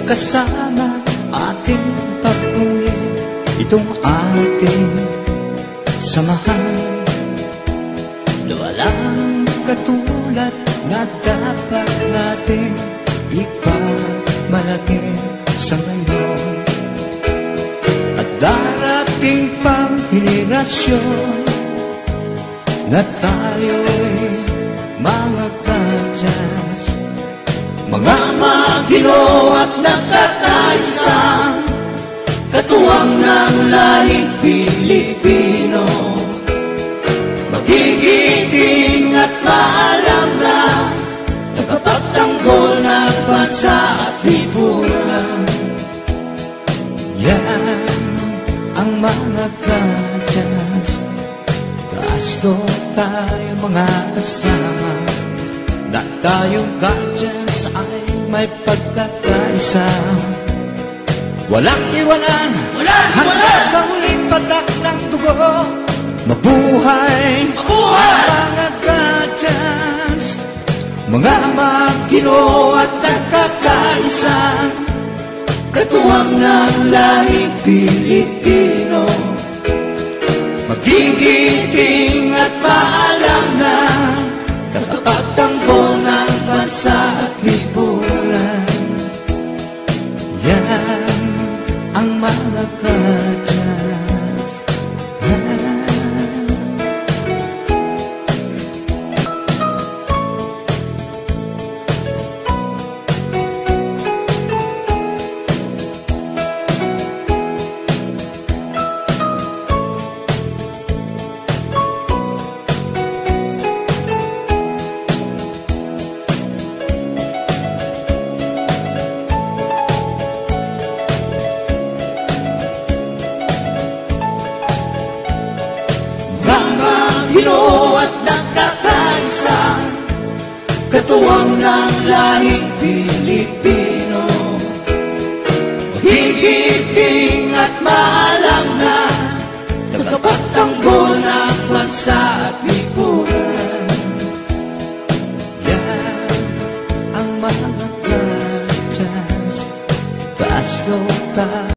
kasama ating pagpuli itong ating samahan. Walang katulad na dapat natin ipagmalaki sa ngayon. At darating pang henerasyon na tayo'y mga kadyas, mga magino at nagkakaisang katuwang ng lahing Pilipino. Magigiting at maalam na tagapagtanggol ng bansa at lipunan. Yan ang mga kadyas. Taas doon tayo mga kasama, na tayong kadyas ay may pagkakaisa. Walang iwanan hanggang sa huling patak ng dugo. Mabuhay ang mga kadyas, mga magino at nagkakaisa, katuwang ng lahing Pilipino. Magigiting at maalam na tagapagtanggol ng bansa at lipunan. Yan ang mga kadyas. Hino at nagkakaisa, katuwang ng lahing Pilipino. Magigiting at maalam na tagapagtanggol ng bansa at lipunan. Yan ang mga kadyas. Taas doon tayo.